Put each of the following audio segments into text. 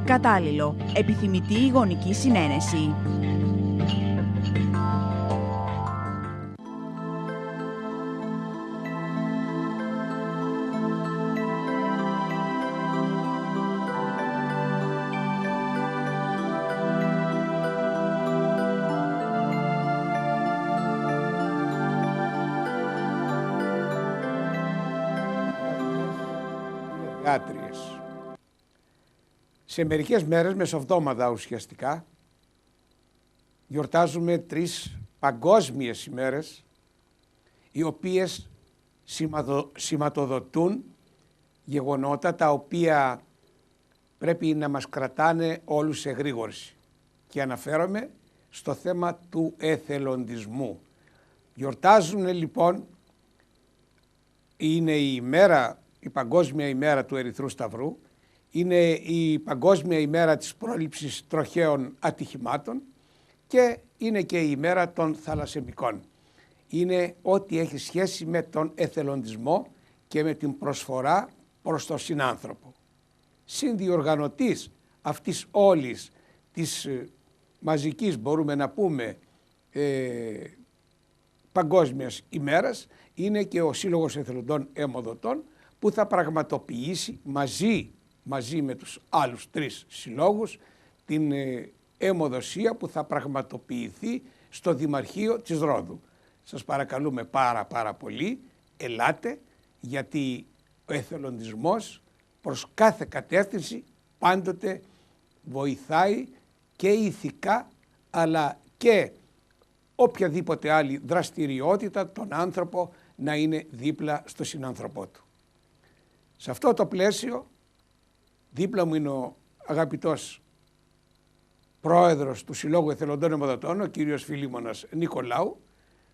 κατάλληλο. Επιθυμητή η γονική συνένεση. Σε μερικές μέρες, μεσοβδόμαδα ουσιαστικά, γιορτάζουμε 3 παγκόσμιες ημέρες, οι οποίες σηματοδοτούν γεγονότα τα οποία πρέπει να μας κρατάνε όλους σε εγρήγορση. Και αναφέρομαι στο θέμα του εθελοντισμού. Γιορτάζουν λοιπόν, είναι η Παγκόσμια ημέρα του Ερυθρού Σταυρού, είναι η Παγκόσμια ημέρα της πρόληψης τροχαίων ατυχημάτων και είναι και η ημέρα των θαλασσεμικών. Είναι ό,τι έχει σχέση με τον εθελοντισμό και με την προσφορά προς τον συνάνθρωπο. Συνδιοργανωτής αυτής όλης της μαζικής, μπορούμε να πούμε, παγκόσμιας ημέρας είναι και ο Σύλλογος Εθελοντών Αιμοδοτών, που θα πραγματοποιήσει μαζί με τους άλλους 3 συλλόγους την αιμοδοσία που θα πραγματοποιηθεί στο Δημαρχείο της Ρόδου. Σας παρακαλούμε πάρα πολύ, ελάτε, γιατί ο εθελοντισμός προς κάθε κατεύθυνση πάντοτε βοηθάει και ηθικά αλλά και οποιαδήποτε άλλη δραστηριότητα τον άνθρωπο να είναι δίπλα στο συνάνθρωπό του. Σε αυτό το πλαίσιο δίπλα μου είναι ο αγαπητός πρόεδρος του Συλλόγου Εθελοντών Αιμοδοτών, ο κύριος Φιλίμωνας Νικολάου,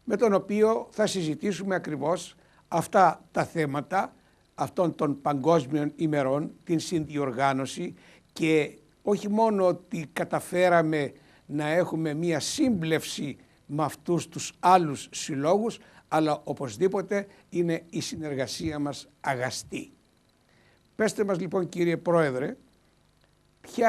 με τον οποίο θα συζητήσουμε ακριβώς αυτά τα θέματα αυτών των παγκόσμιων ημερών, την συνδιοργάνωση, και όχι μόνο ότι καταφέραμε να έχουμε μία σύμπλευση με αυτούς τους άλλους συλλόγους, αλλά οπωσδήποτε είναι η συνεργασία μας αγαστή. Πέστε μας λοιπόν, κύριε Πρόεδρε, ποιο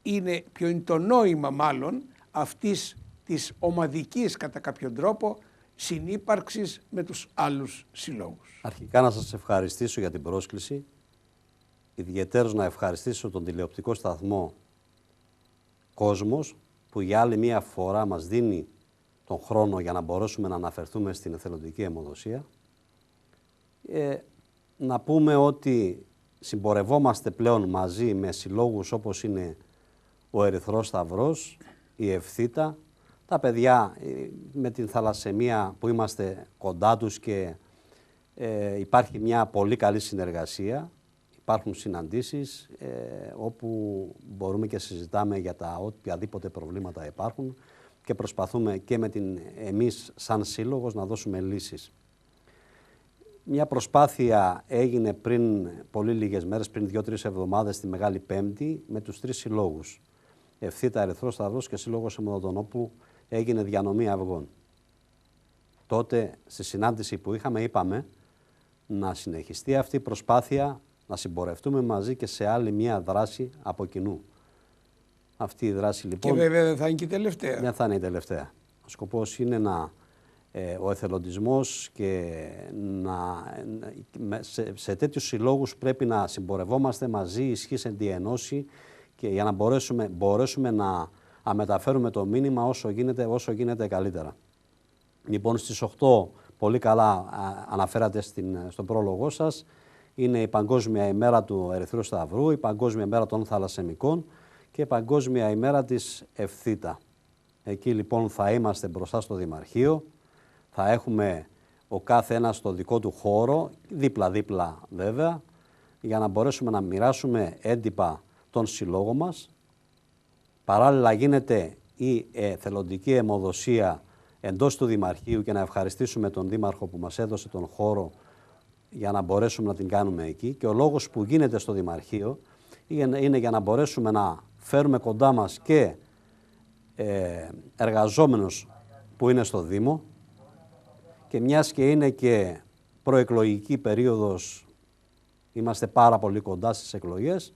είναι το νόημα μάλλον αυτής της ομαδικής κατά κάποιον τρόπο συνύπαρξης με τους άλλους συλλόγους. Αρχικά να σας ευχαριστήσω για την πρόσκληση, ιδιαιτέρως να ευχαριστήσω τον τηλεοπτικό σταθμό Κόσμος, που για άλλη μία φορά μας δίνει τον χρόνο για να μπορέσουμε να αναφερθούμε στην εθελοντική αιμοδοσία. Να πούμε ότι συμπορευόμαστε πλέον μαζί με συλλόγους όπως είναι ο Ερυθρός Σταυρός, η Ευθύτα, τα παιδιά με την θαλασσεμία που είμαστε κοντά τους και υπάρχει μια πολύ καλή συνεργασία. Υπάρχουν συναντήσεις όπου μπορούμε και συζητάμε για τα οποιαδήποτε προβλήματα υπάρχουν και προσπαθούμε και εμείς σαν σύλλογος να δώσουμε λύσεις. Μια προσπάθεια έγινε πριν πολύ λίγες μέρες, πριν 2-3 εβδομάδες, τη Μεγάλη Πέμπτη, με τους 3 συλλόγους. Ευθύτα, Ερυθρός Σταυρός και Σύλλογος Αιμοδοτών, όπου έγινε διανομή αυγών. Τότε, στη συνάντηση που είχαμε, είπαμε να συνεχιστεί αυτή η προσπάθεια, να συμπορευτούμε μαζί και σε άλλη μια δράση από κοινού. Αυτή η δράση λοιπόν... Και βέβαια δεν θα είναι και η τελευταία. Δεν θα είναι η τελευταία. Ο σκοπός είναι ο εθελοντισμός και σε τέτοιους συλλόγους πρέπει να συμπορευόμαστε μαζί, ισχύς εν τη ενώση, και για να μπορέσουμε να μεταφέρουμε το μήνυμα όσο γίνεται καλύτερα. Λοιπόν, στις 8, πολύ καλά αναφέρατε στον πρόλογο σας, είναι η Παγκόσμια ημέρα του Ερυθρού Σταυρού, η Παγκόσμια ημέρα των θαλασσεμικών και η Παγκόσμια ημέρα της Ευθύτα. Εκεί λοιπόν θα είμαστε μπροστά στο Δημαρχείο, θα έχουμε ο κάθε ένας στο δικό του χώρο, δίπλα-δίπλα βέβαια, για να μπορέσουμε να μοιράσουμε έντυπα τον συλλόγο μας. Παράλληλα γίνεται η εθελοντική αιμοδοσία εντός του Δημαρχείου και να ευχαριστήσουμε τον Δήμαρχο που μας έδωσε τον χώρο για να μπορέσουμε να την κάνουμε εκεί. Και ο λόγος που γίνεται στο Δημαρχείο είναι για να μπορέσουμε να φέρουμε κοντά μας και εργαζόμενους που είναι στο Δήμο, και μιας και είναι και προεκλογική περίοδος, είμαστε πάρα πολύ κοντά στις εκλογές,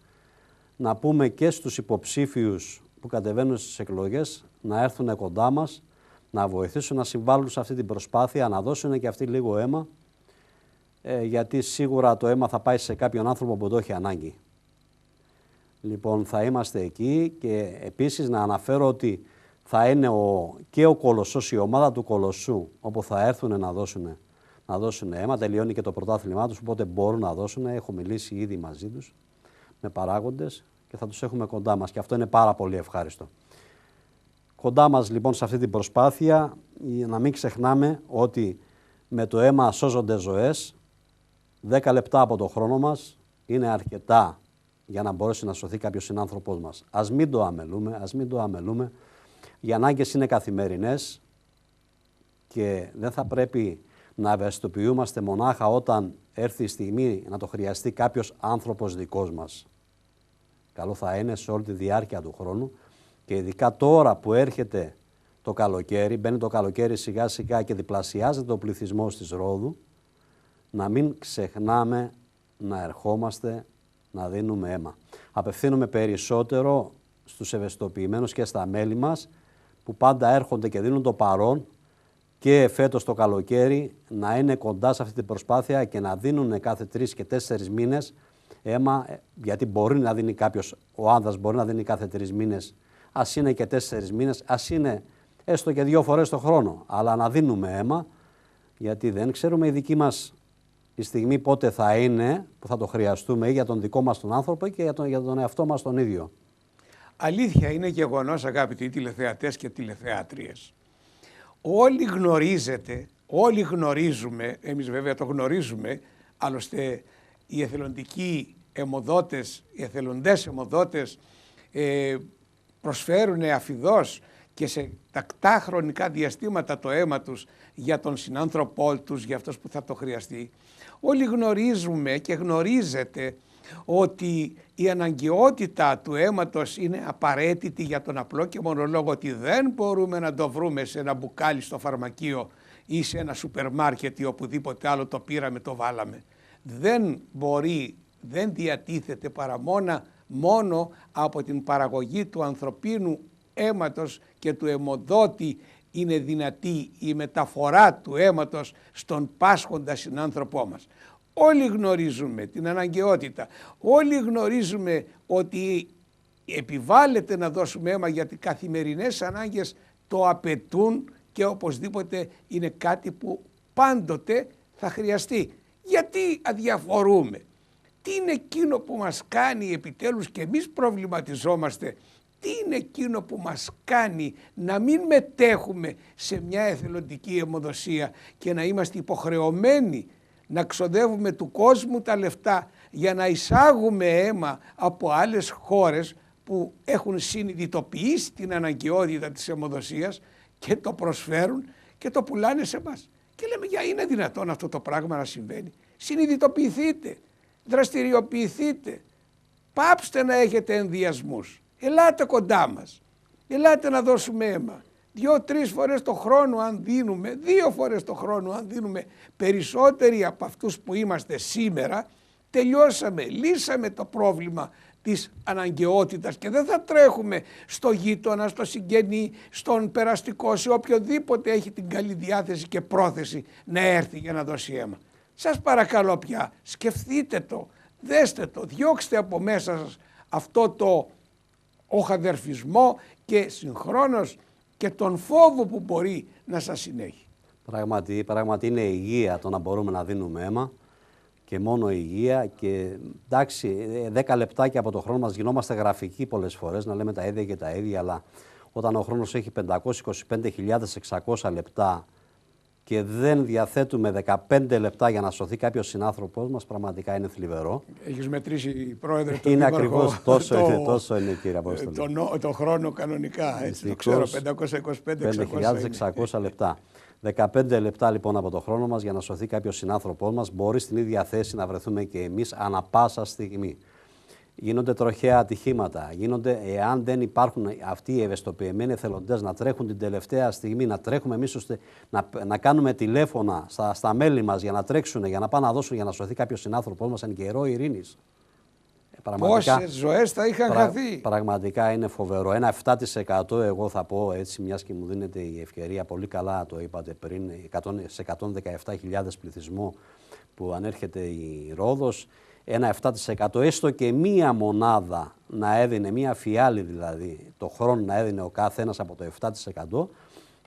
να πούμε και στους υποψήφιους που κατεβαίνουν στις εκλογές να έρθουν κοντά μας, να βοηθήσουν να συμβάλλουν σε αυτή την προσπάθεια, να δώσουν και αυτοί λίγο αίμα, γιατί σίγουρα το αίμα θα πάει σε κάποιον άνθρωπο που το έχει ανάγκη. Λοιπόν, θα είμαστε εκεί και επίσης να αναφέρω ότι θα είναι και ο Κολοσσός, η ομάδα του Κολοσσού, όπου θα έρθουν να δώσουν αίμα. Τελειώνει και το πρωτάθλημά τους, οπότε μπορούν να δώσουν. Έχω μιλήσει ήδη μαζί τους με παράγοντες και θα τους έχουμε κοντά μας και αυτό είναι πάρα πολύ ευχάριστο. Κοντά μας λοιπόν σε αυτή την προσπάθεια, να μην ξεχνάμε ότι με το αίμα σώζονται ζωές. 10 λεπτά από το χρόνο μας είναι αρκετά για να μπορέσει να σωθεί κάποιος συνάνθρωπός μας. Ας μην το αμελούμε. Οι ανάγκες είναι καθημερινές και δεν θα πρέπει να ευαισθητοποιούμαστε μονάχα όταν έρθει η στιγμή να το χρειαστεί κάποιος άνθρωπος δικός μας. Καλό θα είναι σε όλη τη διάρκεια του χρόνου και ειδικά τώρα που έρχεται το καλοκαίρι, μπαίνει το καλοκαίρι σιγά σιγά και διπλασιάζεται ο πληθυσμός της Ρόδου, να μην ξεχνάμε να ερχόμαστε να δίνουμε αίμα. Απευθύνουμε περισσότερο στους ευαισθητοποιημένους και στα μέλη μας που πάντα έρχονται και δίνουν το παρόν και φέτος το καλοκαίρι να είναι κοντά σε αυτή την προσπάθεια και να δίνουν κάθε 3 και 4 μήνες αίμα, γιατί μπορεί να δίνει κάποιος, ο άνδρας μπορεί να δίνει κάθε 3 μήνες, ας είναι και 4 μήνες, ας είναι έστω και 2 φορές το χρόνο, αλλά να δίνουμε αίμα, γιατί δεν ξέρουμε η δική μας η στιγμή πότε θα είναι που θα το χρειαστούμε ή για τον δικό μας τον άνθρωπο ή και για τον εαυτό μας τον ίδιο. Αλήθεια, είναι γεγονός, αγαπητοί τηλεθεατές και τηλεθεάτριες. Όλοι γνωρίζετε, όλοι γνωρίζουμε, εμείς βέβαια το γνωρίζουμε, άλλωστε οι εθελοντικοί αιμοδότες, οι εθελοντές αιμοδότες προσφέρουν αφιδώς και σε τακτά χρονικά διαστήματα το αίμα τους για τον συνάνθρωπό τους, για αυτός που θα το χρειαστεί. Όλοι γνωρίζουμε και γνωρίζετε ότι η αναγκαιότητα του αίματος είναι απαραίτητη για τον απλό και μόνο λόγο ότι δεν μπορούμε να το βρούμε σε ένα μπουκάλι στο φαρμακείο ή σε ένα σούπερ μάρκετ ή οπουδήποτε άλλο το πήραμε, το βάλαμε. Δεν μπορεί, δεν διατίθεται παρά μόνο από την παραγωγή του ανθρωπίνου αίματος και του αιμοδότη είναι δυνατή η μεταφορά του αίματος στον πάσχοντα συνάνθρωπό μας. Όλοι γνωρίζουμε την αναγκαιότητα, όλοι γνωρίζουμε ότι επιβάλλεται να δώσουμε αίμα γιατί καθημερινές ανάγκες το απαιτούν και οπωσδήποτε είναι κάτι που πάντοτε θα χρειαστεί. Γιατί αδιαφορούμε? Τι είναι εκείνο που μας κάνει επιτέλους και εμείς προβληματιζόμαστε? Τι είναι εκείνο που μας κάνει να μην μετέχουμε σε μια εθελοντική αιμοδοσία και να είμαστε υποχρεωμένοι να ξοδεύουμε του κόσμου τα λεφτά για να εισάγουμε αίμα από άλλες χώρες που έχουν συνειδητοποιήσει την αναγκαιότητα της αιμοδοσίας και το προσφέρουν και το πουλάνε σε εμάς. Και λέμε, για είναι δυνατόν αυτό το πράγμα να συμβαίνει? Συνειδητοποιηθείτε, δραστηριοποιηθείτε, πάψτε να έχετε ενδιασμούς. Ελάτε κοντά μας, ελάτε να δώσουμε αίμα. 2-3 φορές το χρόνο αν δίνουμε, 2 φορές το χρόνο αν δίνουμε περισσότεροι από αυτούς που είμαστε σήμερα, τελειώσαμε, λύσαμε το πρόβλημα της αναγκαιότητας και δεν θα τρέχουμε στο γείτονα, στο συγγενή, στον περαστικό, σε οποιοδήποτε έχει την καλή διάθεση και πρόθεση να έρθει για να δώσει αίμα. Σας παρακαλώ πια, σκεφτείτε το, δέστε το, διώξτε από μέσα σας αυτό το οχαδερφισμό και συγχρόνως και τον φόβο που μπορεί να σας συνέχει. Πράγματι είναι υγεία το να μπορούμε να δίνουμε αίμα και μόνο υγεία και εντάξει 10 λεπτάκια από το χρόνο μας γινόμαστε γραφικοί πολλές φορές να λέμε τα ίδια και τα ίδια, αλλά όταν ο χρόνος έχει 525.600 λεπτά και δεν διαθέτουμε 15 λεπτά για να σωθεί κάποιος συνάνθρωπός μας, πραγματικά είναι θλιβερό. Έχεις μετρήσει, πρόεδρε, τον είναι δήμαρχο, ακριβώς τόσο είναι, κύριε Απόστολε. Το χρόνο κανονικά, έτσι το ξέρω, 525.600 λεπτά. 15 λεπτά λοιπόν από το χρόνο μας για να σωθεί κάποιος συνάνθρωπός μας, μπορεί στην ίδια θέση να βρεθούμε και εμείς ανα πάσα στιγμή. Γίνονται τροχαία ατυχήματα, εάν δεν υπάρχουν αυτοί οι ευαισθητοποιημένοι εθελοντές να τρέχουν την τελευταία στιγμή, να τρέχουμε εμείς ώστε να κάνουμε τηλέφωνα στα μέλη μας για να τρέξουν, για να πάνε να δώσουν, για να σωθεί κάποιος συνάνθρωπός μας εν καιρό ειρήνης. Πόσες ζωές θα είχαν χαθεί. Πραγματικά είναι φοβερό. Ένα 7% εγώ θα πω έτσι, μιας και μου δίνεται η ευκαιρία, πολύ καλά το είπατε πριν, σε 117.000 πληθυσμό που ανέρχεται η Ρόδος, ένα 7% έστω και μία μονάδα να έδινε, μία φιάλη δηλαδή, το χρόνο να έδινε ο κάθε ένας από το 7%,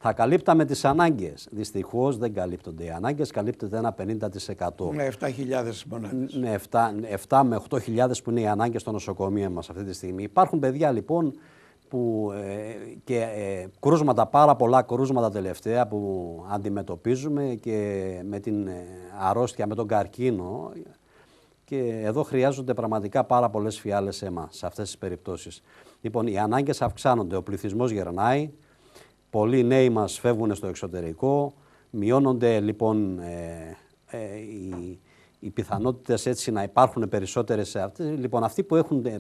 θα καλύπταμε τις ανάγκες. Δυστυχώς δεν καλύπτονται οι ανάγκες, καλύπτεται ένα 50%. Με 7.000 μονάδες. Ναι, 7 με 8.000 που είναι οι ανάγκες στο νοσοκομείο μας αυτή τη στιγμή. Υπάρχουν παιδιά λοιπόν που, κρούσματα, πάρα πολλά κρούσματα τελευταία που αντιμετωπίζουμε και με την αρρώστια, με τον καρκίνο, και εδώ χρειάζονται πραγματικά πάρα πολλές φιάλες αίμα σε αυτές τις περιπτώσεις. Λοιπόν, οι ανάγκες αυξάνονται, ο πληθυσμός γερνάει, πολλοί νέοι μας φεύγουν στο εξωτερικό, μειώνονται λοιπόν οι πιθανότητες έτσι να υπάρχουν περισσότερες αυτές. Λοιπόν, αυτοί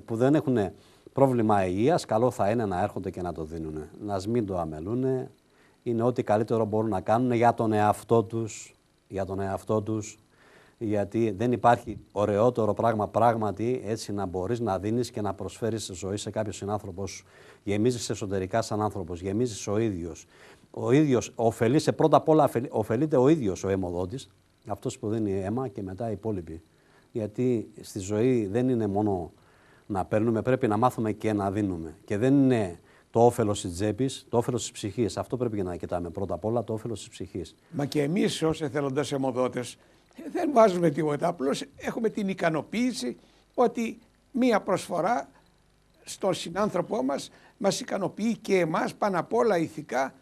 που δεν έχουν πρόβλημα υγείας, καλό θα είναι να έρχονται και να το δίνουν. Να μην το αμελούν, είναι ό,τι καλύτερο μπορούν να κάνουν για τον εαυτό τους, γιατί δεν υπάρχει ωραιότερο πράγμα πράγματι έτσι να μπορείς να δίνεις και να προσφέρεις ζωή σε κάποιον συνάνθρωπο σου. Γεμίζεις εσωτερικά σαν άνθρωπος, γεμίζεις ο ίδιος. Ο ίδιος ωφελείσαι, πρώτα απ' όλα ωφελείται ο ίδιος ο αιμοδότης, αυτός που δίνει αίμα, και μετά οι υπόλοιποι. Γιατί στη ζωή δεν είναι μόνο να παίρνουμε, πρέπει να μάθουμε και να δίνουμε. Και δεν είναι το όφελος της τσέπης, το όφελος της ψυχής. Αυτό πρέπει και να κοιτάμε πρώτα απ' όλα, το όφελος της ψυχής. Μα και εμείς ως εθελοντές αιμοδότες δεν βάζουμε τίποτα, απλώς έχουμε την ικανοποίηση ότι μία προσφορά στον συνάνθρωπό μας ικανοποιεί και εμάς πάνω απ' όλα ηθικά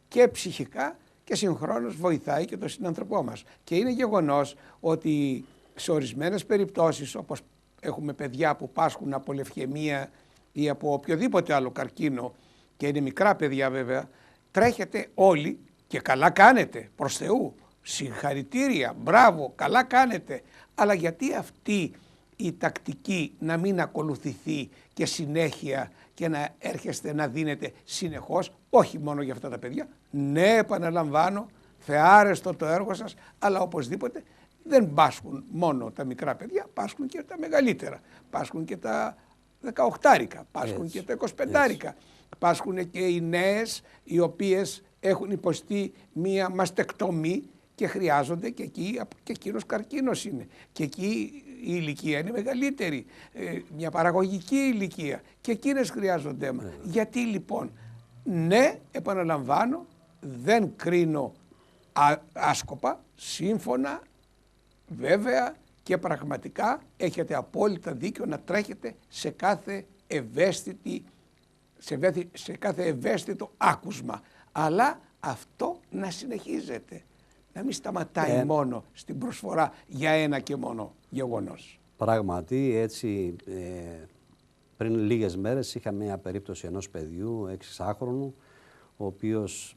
και ψυχικά, και συγχρόνως βοηθάει και τον συνάνθρωπό μας. Και είναι γεγονός ότι σε ορισμένες περιπτώσεις, όπως έχουμε παιδιά που πάσχουν από λευχαιμία ή από οποιοδήποτε άλλο καρκίνο, και είναι μικρά παιδιά βέβαια, τρέχετε όλοι και καλά κάνετε, προς Θεού, συγχαρητήρια, μπράβο, καλά κάνετε, αλλά γιατί αυτή η τακτική να μην ακολουθηθεί και συνέχεια και να έρχεστε να δίνετε συνεχώς, όχι μόνο για αυτά τα παιδιά. Ναι, επαναλαμβάνω, θεάρεστο το έργο σας, αλλά οπωσδήποτε δεν πάσχουν μόνο τα μικρά παιδιά, πάσχουν και τα μεγαλύτερα, πάσχουν και τα 18άρικα, πάσχουν και τα 25άρικα, πάσχουν και οι νέες οι οποίες έχουν υποστεί μία μαστεκτομή και χρειάζονται, και εκεί και εκείνος καρκίνος είναι. Και εκεί η ηλικία είναι μεγαλύτερη, μια παραγωγική ηλικία, και εκείνες χρειάζονται αίμα. Γιατί λοιπόν, ναι, επαναλαμβάνω, δεν κρίνω άσκοπα, σύμφωνα, βέβαια, και πραγματικά έχετε απόλυτα δίκιο να τρέχετε σε κάθε κάθε ευαίσθητο άκουσμα. Αλλά αυτό να συνεχίζεται. Να μην σταματάει μόνο στην προσφορά για ένα και μόνο γεγονός. Πράγματι, έτσι, πριν λίγες μέρες είχα μια περίπτωση ενός παιδιού 6χρονου, ο οποίος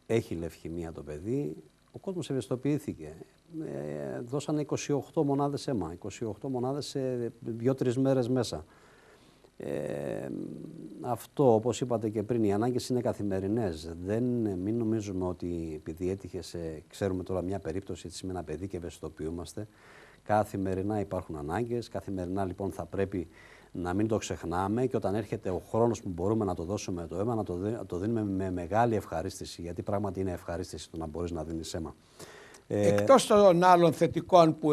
έχει λευχαιμία το παιδί. Ο κόσμος ευαισθητοποιήθηκε. Δώσανε 28 μονάδες αίμα, 28 μονάδες σε 2-3 μέρες μέσα. Αυτό, όπως είπατε και πριν, οι ανάγκες είναι καθημερινές. Μην νομίζουμε ότι επειδή έτυχε ξέρουμε τώρα μια περίπτωση έτσι, με ένα παιδί και ευαισθητοποιούμαστε. Καθημερινά υπάρχουν ανάγκες, καθημερινά λοιπόν θα πρέπει να μην το ξεχνάμε, και όταν έρχεται ο χρόνος που μπορούμε να το δώσουμε το αίμα, να το δίνουμε με μεγάλη ευχαρίστηση, γιατί πράγματι είναι ευχαρίστηση το να μπορείς να δίνεις αίμα. Εκτός των άλλων θετικών που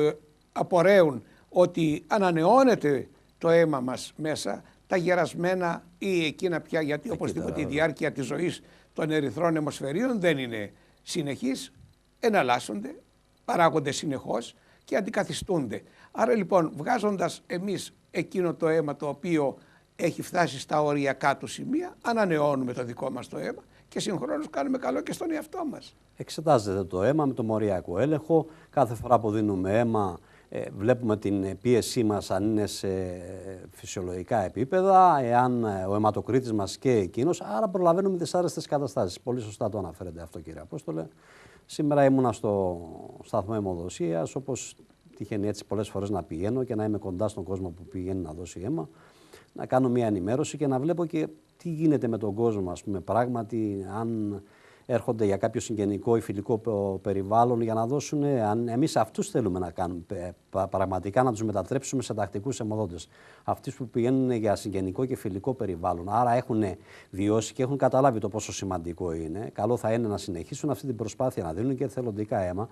απορρέουν, ότι ανανεώνεται το αίμα μας μέσα, τα γερασμένα ή εκείνα πια, γιατί οπωσδήποτε η διάρκεια της ζωής των ερυθρών αιμοσφαιρίων δεν είναι συνεχής, εναλλάσσονται, παράγονται συνεχώς και αντικαθιστούνται. Άρα λοιπόν, βγάζοντας εμείς εκείνο το αίμα το οποίο έχει φτάσει στα οριακά του σημεία, ανανεώνουμε το δικό μας το αίμα και συγχρόνως κάνουμε καλό και στον εαυτό μας. Εξετάζεται το αίμα με το μοριακό έλεγχο. Κάθε φορά που δίνουμε αίμα βλέπουμε την πίεσή μας αν είναι σε φυσιολογικά επίπεδα, εάν ο αιματοκρίτης μας και εκείνος, άρα προλαβαίνουμε τις άρεστες καταστάσεις. Πολύ σωστά το αναφέρετε αυτό, κύριε Απόστολε. Σήμερα ήμουνα στο σταθμό αιμοδοσίας, όπως τυχαίνει έτσι πολλές φορές να πηγαίνω και να είμαι κοντά στον κόσμο που πηγαίνει να δώσει αίμα, να κάνω μια ενημέρωση και να βλέπω και τι γίνεται με τον κόσμο, ας πούμε, πράγματι, αν έρχονται για κάποιο συγγενικό ή φιλικό περιβάλλον για να δώσουν, αν εμείς αυτούς θέλουμε να κάνουμε, πραγματικά να τους μετατρέψουμε σε τακτικούς αιμοδότες. Αυτοί που πηγαίνουν για συγγενικό και φιλικό περιβάλλον, άρα έχουν βιώσει και έχουν καταλάβει το πόσο σημαντικό είναι. Καλό θα είναι να συνεχίσουν αυτή την προσπάθεια, να δίνουν και εθελοντικά αίμα,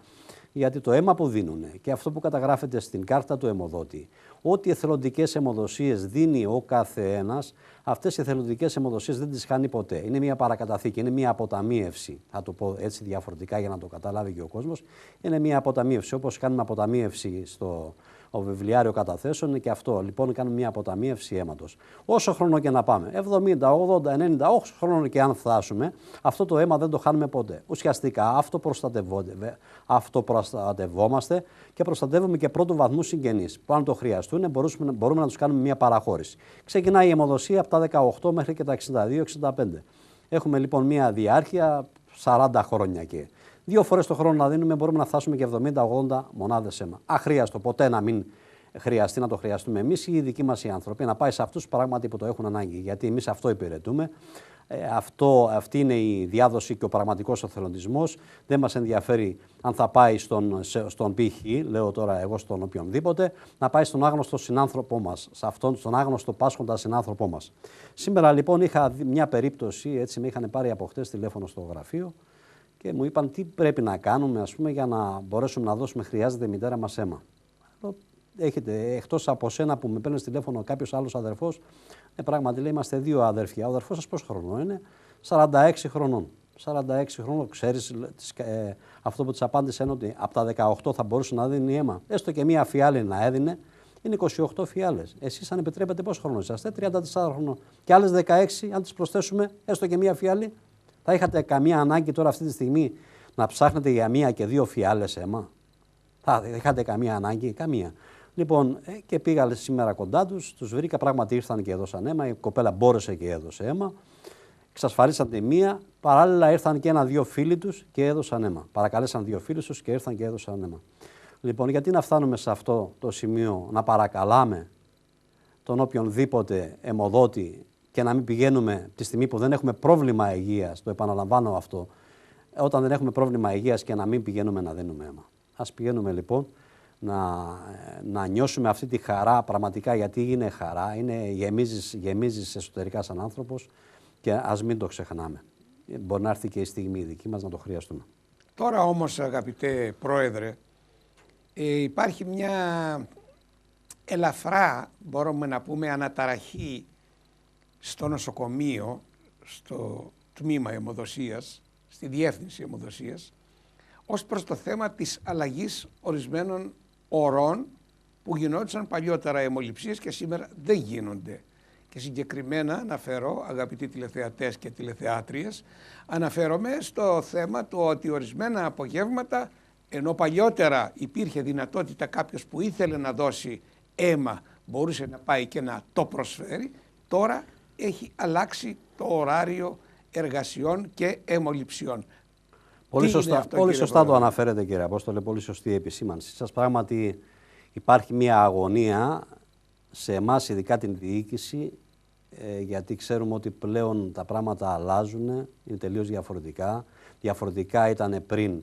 γιατί το αίμα που δίνουν και αυτό που καταγράφεται στην κάρτα του αιμοδότη, ό,τι εθελοντικές αιμοδοσίες δίνει ο κάθε ένας, αυτές οι εθελοντικές αιμοδοσίες δεν τις χάνει ποτέ. Είναι μια παρακαταθήκη, είναι μια αποταμίευση. Θα το πω έτσι διαφορετικά για να το καταλάβει και ο κόσμος. Είναι μια αποταμίευση. Όπως κάνουμε αποταμίευση στο βιβλιάριο καταθέσεων, και αυτό λοιπόν κάνουμε μια αποταμίευση αίματος. Όσο χρόνο και να πάμε, 70, 80, 90, όσο χρόνο και αν φτάσουμε, αυτό το αίμα δεν το χάνουμε ποτέ. Ουσιαστικά αυτοπροστατευόμαστε και προστατεύουμε και πρώτου βαθμού συγγενείς που αν το χρειαστούν μπορούμε να τους κάνουμε μια παραχώρηση. Ξεκινάει η αιμοδοσία από τα 18 μέχρι και τα 62-65. Έχουμε λοιπόν μια διάρκεια 40 χρόνια και 2 φορές το χρόνο να δίνουμε μπορούμε να φτάσουμε και 70-80 μονάδες αίμα. Αχρίαστο, ποτέ να μην χρειαστεί να το χρειαστούμε εμείς ή οι δικοί μας οι άνθρωποι, να πάει σε αυτούς πράγματι που το έχουν ανάγκη. Γιατί εμείς αυτό υπηρετούμε. Αυτή είναι η διάδοση και ο πραγματικός εθελοντισμός. Δεν μας ενδιαφέρει αν θα πάει στον π.χ., λέω τώρα εγώ στον οποιονδήποτε, να πάει στον άγνωστο συνάνθρωπό μας, στον άγνωστο πάσχοντα συνάνθρωπό μας. Σήμερα λοιπόν είχα μια περίπτωση, έτσι με είχαν πάρει από χτες τηλέφωνο στο γραφείο και μου είπαν τι πρέπει να κάνουμε, ας πούμε, για να μπορέσουμε να δώσουμε, χρειάζεται η μητέρα μας αίμα. Έχετε, εκτός από σένα που με παίρνει τηλέφωνο κάποιος άλλος αδερφός, πράγματι λέει είμαστε 2 αδερφιά. Ο αδερφός σας πόσο χρόνο είναι? 46 χρονών. 46 χρονών, ξέρεις, αυτό που της απάντησε είναι ότι από τα 18 θα μπορούσε να δίνει αίμα. Έστω και μία φιάλη να έδινε, είναι 28 φιάλες. Εσείς αν επιτρέπετε πόσο χρόνο είσαστε? 34 χρονών. Και άλλες 16, αν τις προσθέσουμε, έστω και μία φιάλη, θα είχατε καμία ανάγκη τώρα αυτή τη στιγμή να ψάχνετε για 1 και 2 φιάλες αίμα? Θα είχατε καμία ανάγκη? Καμία. Λοιπόν, και πήγα σήμερα κοντά τους, τους βρήκα, πράγματι ήρθαν και έδωσαν αίμα, η κοπέλα μπόρεσε και έδωσε αίμα, εξασφαλίσαν τη μία, παράλληλα ήρθαν και 1-2 φίλοι τους και έδωσαν αίμα. Παρακαλέσαν 2 φίλους τους και ήρθαν και έδωσαν αίμα. Λοιπόν, γιατί να φτάνουμε σε αυτό το σημείο, να παρακαλάμε τον οποιονδήποτε αιμοδότη και να μην πηγαίνουμε τη στιγμή που δεν έχουμε πρόβλημα υγείας, το επαναλαμβάνω αυτό, όταν δεν έχουμε πρόβλημα υγείας και να μην πηγαίνουμε να δίνουμε αίμα. Ας πηγαίνουμε λοιπόν να νιώσουμε αυτή τη χαρά πραγματικά, γιατί είναι χαρά, γεμίζεις εσωτερικά σαν άνθρωπος και ας μην το ξεχνάμε. Μπορεί να έρθει και η στιγμή δική μας να το χρειαστούμε. Τώρα όμως, αγαπητέ Πρόεδρε, υπάρχει μια ελαφρά, μπορούμε να πούμε, αναταραχή στο νοσοκομείο, στο τμήμα αιμοδοσίας, στη διεύθυνση αιμοδοσίας, ως προς το θέμα της αλλαγής ορισμένων ορών που γινόντουσαν παλιότερα αιμοληψίες και σήμερα δεν γίνονται. Και συγκεκριμένα αναφέρω, αγαπητοί τηλεθεατές και τηλεθεάτριες, αναφέρομαι στο θέμα του ότι ορισμένα απογεύματα, ενώ παλιότερα υπήρχε δυνατότητα κάποιος που ήθελε να δώσει αίμα μπορούσε να πάει και να το προσφέρει, τώρα έχει αλλάξει το ωράριο εργασιών και αιμοληψιών. Πολύ σωστά το αναφέρετε, κύριε Απόστολε, πολύ σωστή επισήμανση σας. Πράγματι υπάρχει μια αγωνία σε εμάς, ειδικά την διοίκηση, γιατί ξέρουμε ότι πλέον τα πράγματα αλλάζουν, είναι τελείως διαφορετικά. Διαφορετικά ήταν πριν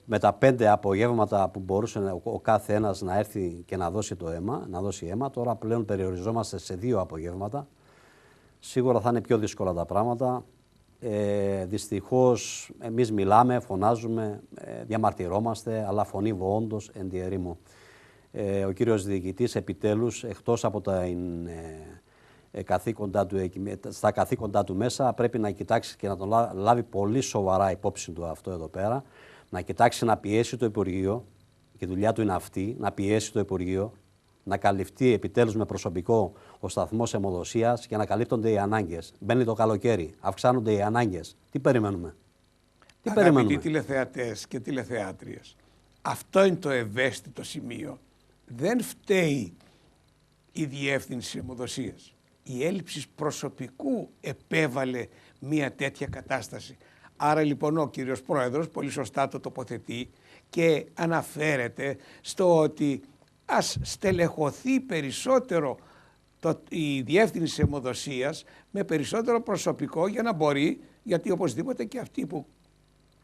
με τα 5 απογεύματα που μπορούσε ο κάθε ένας να έρθει και να δώσει το αίμα, να δώσει αίμα. Τώρα πλέον περιοριζόμαστε σε 2 απογεύματα. Σίγουρα θα είναι πιο δύσκολα τα πράγματα. Δυστυχώς εμείς μιλάμε, φωνάζουμε, διαμαρτυρόμαστε, αλλά φωνήβω όντως εν τη ερήμου. Ο κύριος διοικητής επιτέλους, εκτός από στα καθήκοντά του μέσα, πρέπει να κοιτάξει και να τον λάβει πολύ σοβαρά υπόψη του αυτό εδώ πέρα, να κοιτάξει να πιέσει το Υπουργείο, και η δουλειά του είναι αυτή, να πιέσει το Υπουργείο, να καλυφθεί επιτέλους με προσωπικό ο σταθμός αιμοδοσίας και να καλύπτονται οι ανάγκες. Μπαίνει το καλοκαίρι, αυξάνονται οι ανάγκες. Τι περιμένουμε? Αγαπητοί τηλεθεατές και τηλεθεάτριες, αυτό είναι το ευαίσθητο σημείο. Δεν φταίει η διεύθυνση αιμοδοσίας. Η έλλειψη προσωπικού επέβαλε μια τέτοια κατάσταση. Άρα λοιπόν ο κύριος Πρόεδρος πολύ σωστά το τοποθετεί και αναφέρεται στο ότι ας στελεχωθεί περισσότερο η διεύθυνση αιμοδοσίας με περισσότερο προσωπικό για να μπορεί, γιατί οπωσδήποτε και αυτοί που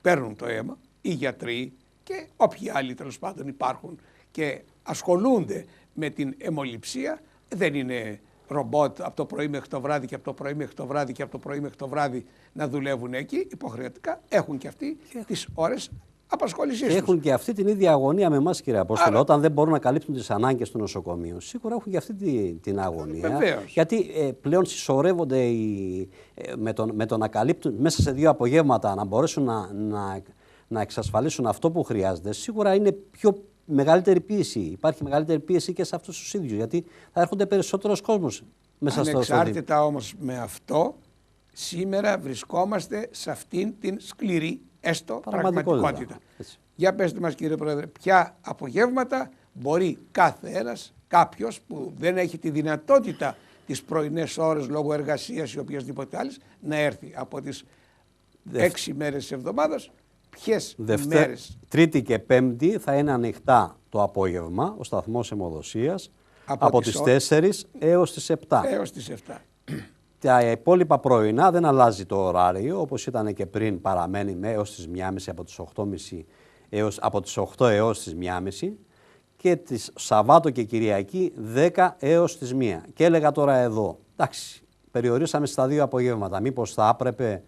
παίρνουν το αίμα, οι γιατροί και όποιοι άλλοι τέλος πάντων υπάρχουν και ασχολούνται με την αιμοληψία, δεν είναι ρομπότ από το πρωί μέχρι το βράδυ και από το πρωί μέχρι το βράδυ και από το πρωί μέχρι το βράδυ να δουλεύουν εκεί. Υποχρεωτικά έχουν και αυτοί τις ώρες απασχόλησής τους. Έχουν και αυτή την ίδια αγωνία με εμάς, κύριε Απόστολο, όταν δεν μπορούν να καλύψουν τις ανάγκες του νοσοκομείου. Σίγουρα έχουν και αυτή την αγωνία. Βεβαίως. Γιατί πλέον συσσωρεύονται με το να καλύπτουν μέσα σε 2 απογεύματα, να μπορέσουν να εξασφαλίσουν αυτό που χρειάζεται. Σίγουρα είναι πιο μεγαλύτερη πίεση. Υπάρχει μεγαλύτερη πίεση και σε αυτούς τους ίδιους, γιατί θα έρχονται περισσότερος κόσμος μέσα στο στάδιο. Ανεξάρτητα όμως με αυτό, σήμερα βρισκόμαστε σε αυτήν την σκληρή έστω πραγματικότητα. Για πέστε μας, κύριε Πρόεδρε, ποια απογεύματα μπορεί κάθε ένας, κάποιος που δεν έχει τη δυνατότητα τις πρωινές ώρες λόγω εργασίας ή οποιασδήποτε άλλης, να έρθει από τις 6 μέρες της εβδομάδας. Ποιες μέρες? Τρίτη και Πέμπτη θα είναι ανοιχτά το απόγευμα, ο σταθμός αιμοδοσίας, από τις 4 έως τις 7. Έως τις 7. Τα υπόλοιπα πρωινά δεν αλλάζει το ωράριο, όπως ήταν και πριν, παραμένει έως τις 1.30 από τις 8.30 από τις 8 έως τις 1.30 και τις Σαββάτο και Κυριακή 10 έως τις 1. Και έλεγα τώρα εδώ, εντάξει, περιορίσαμε στα 2 απογεύματα, μήπως θα έπρεπε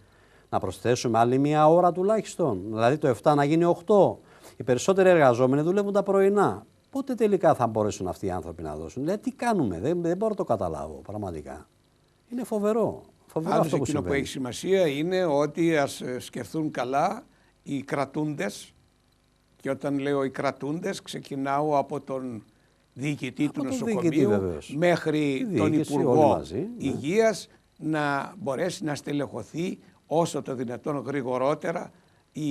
να προσθέσουμε άλλη 1 ώρα τουλάχιστον, δηλαδή το 7 να γίνει 8. Οι περισσότεροι εργαζόμενοι δουλεύουν τα πρωινά. Πότε τελικά θα μπορέσουν αυτοί οι άνθρωποι να δώσουν? Δηλαδή τι κάνουμε, δεν μπορώ να το καταλάβω πραγματικά. Είναι φοβερό. Πάντως εκείνο που έχει σημασία είναι ότι ας σκεφτούν καλά οι κρατούντες, και όταν λέω οι κρατούντες ξεκινάω από τον διοικητή του νοσοκομείου μέχρι τον Υπουργό Υγείας, να μπορέσει να στελεχωθεί όσο το δυνατόν γρηγορότερα η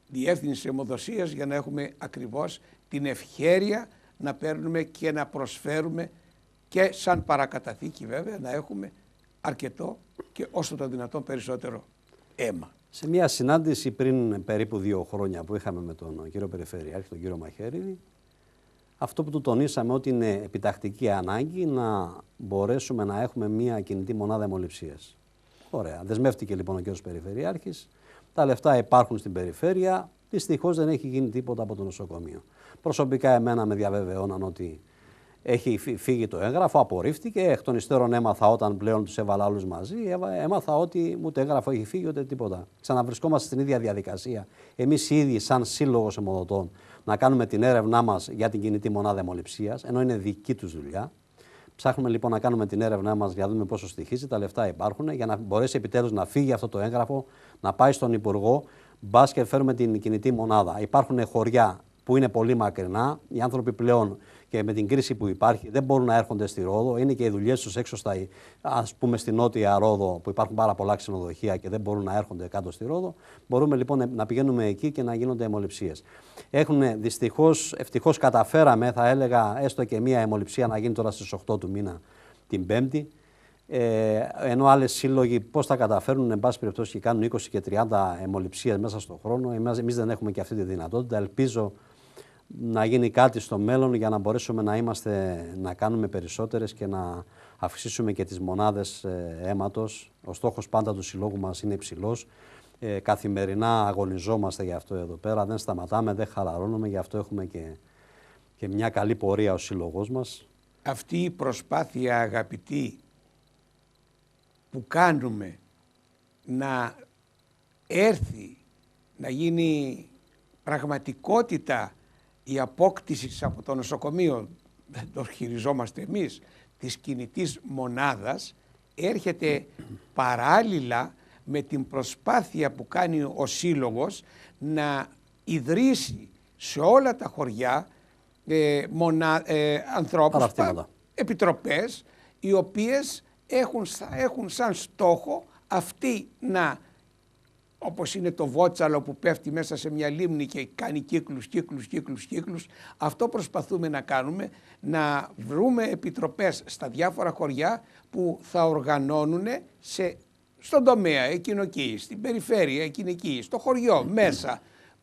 διεύθυνση αιμοδοσίας, για να έχουμε ακριβώς την ευχέρεια να παίρνουμε και να προσφέρουμε και σαν παρακαταθήκη βέβαια να έχουμε αρκετό και όσο το δυνατόν περισσότερο αίμα. Σε μια συνάντηση πριν περίπου 2 χρόνια που είχαμε με τον κύριο Περιφερειάρχη, τον κύριο Μαχαίριδη, αυτό που του τονίσαμε ότι είναι επιτακτική ανάγκη να μπορέσουμε να έχουμε μια κινητή μονάδα αιμοληψίας. Ωραία. Δεσμεύτηκε λοιπόν ο κύριος Περιφερειάρχης, τα λεφτά υπάρχουν στην περιφέρεια, δυστυχώς δεν έχει γίνει τίποτα από το νοσοκομείο. Προσωπικά εμένα με διαβεβαιώναν ότι έχει φύγει το έγγραφο, απορρίφθηκε. Εκ των υστέρων έμαθα, όταν πλέον τους έβαλα όλους μαζί, έμαθα ότι ούτε έγγραφο έχει φύγει ούτε τίποτα. Ξαναβρισκόμαστε στην ίδια διαδικασία. Εμείς οι ίδιοι, σαν σύλλογος αιμοδοτών, να κάνουμε την έρευνά μας για την κινητή μονάδα αιμοληψίας, ενώ είναι δική τους δουλειά. Ψάχνουμε λοιπόν να κάνουμε την έρευνά μας για να δούμε πόσο στοιχίζει. Τα λεφτά υπάρχουν για να μπορέσει επιτέλους να φύγει αυτό το έγγραφο, να πάει στον Υπουργό. Μπας και φέρουμε την κινητή μονάδα. Υπάρχουν χωριά που είναι πολύ μακρινά. Οι άνθρωποι πλέον και με την κρίση που υπάρχει δεν μπορούν να έρχονται στη Ρόδο. Είναι και οι δουλειές τους έξω ας πούμε στη νότια Ρόδο, που υπάρχουν πάρα πολλά ξενοδοχεία και δεν μπορούν να έρχονται κάτω στη Ρόδο. Μπορούμε λοιπόν να πηγαίνουμε εκεί και να γίνονται αιμοληψίες. Έχουν δυστυχώς, ευτυχώς καταφέραμε, θα έλεγα, έστω και μία αιμοληψία να γίνει τώρα στις 8 του μήνα την Πέμπτη. Ενώ άλλες σύλλογοι πώς θα καταφέρουν, εν πάση περιπτώσει, και κάνουν 20 και 30 αιμοληψίες μέσα στον χρόνο. Εμείς δεν έχουμε και αυτή τη δυνατότητα. Ελπίζω να γίνει κάτι στο μέλλον για να μπορέσουμε να κάνουμε περισσότερες και να αυξήσουμε και τις μονάδες αίματος. Ο στόχος πάντα του συλλόγου μας είναι υψηλός. Καθημερινά αγωνιζόμαστε για αυτό εδώ πέρα, δεν σταματάμε, δεν χαλαρώνουμε, γι' αυτό έχουμε και μια καλή πορεία ο σύλλογός μας. Αυτή η προσπάθεια, αγαπητοί, που κάνουμε να έρθει, να γίνει πραγματικότητα η απόκτηση από το νοσοκομείο, δεν το χειριζόμαστε εμείς, της κινητής μονάδας, έρχεται παράλληλα με την προσπάθεια που κάνει ο Σύλλογος να ιδρύσει σε όλα τα χωριά ανθρώπους, επιτροπές, οι οποίες έχουν σαν στόχο αυτοί να, όπως είναι το βότσαλο που πέφτει μέσα σε μια λίμνη και κάνει κύκλους, αυτό προσπαθούμε να κάνουμε, να βρούμε επιτροπές στα διάφορα χωριά που θα οργανώνουν στον τομέα εκείνο εκεί, στην περιφέρεια εκείνη εκεί, στο χωριό μέσα,